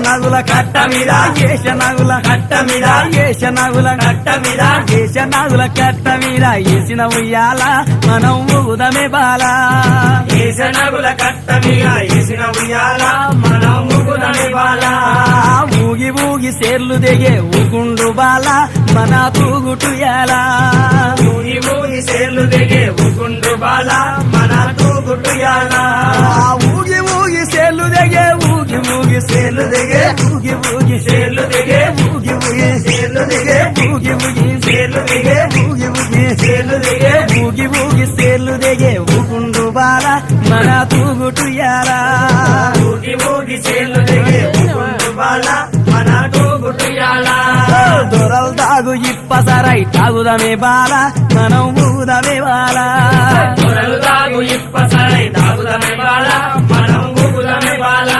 ఏషనగుల కట్ట మీద ఏషనగుల కట్ట మీద ఏషనగుల కట్ట మీద ఏషనగుల కట్ట మీద ఏసిన ఉయ్యాల మనం ఊగుదమే బాల ఏషనగుల కట్ట మీద ఏసిన ఉయ్యాల మనం ఊగుదమే బాల ఊగి ఊగి సేర్లు దిగే ఊగుండు బాల మన తూగుటుయాల ఊగి ఊగి సేర్లు దిగే ఊగుండు బాల మన తూగుటుయాల ఊగి ఊగి సేర్లు దిగే ఊగి ఊగి సేర్లు దిగే ఊగి ఊగి సేర్లు దిగే ఊగి ఊగి సేర్లు దిగే ఊగి ఊగి సేర్లు దిగే ఊగి ఊగి సేర్లు దిగే ఊగి ఊగి సేర్లు దిగే ఊగుండు బాల మన తూగుటుయాల ఊగి ఊగి సేర్లు దిగే ఊగుండు బాల మన తూగుటుయాల దొరలు తాగు ఇప్పసరై తాగుదమే బాల మనం ఊగుదమే బాల దొరలు తాగు ఇప్పసరై తాగుదమే బాల మనం ఊగుదమే బాల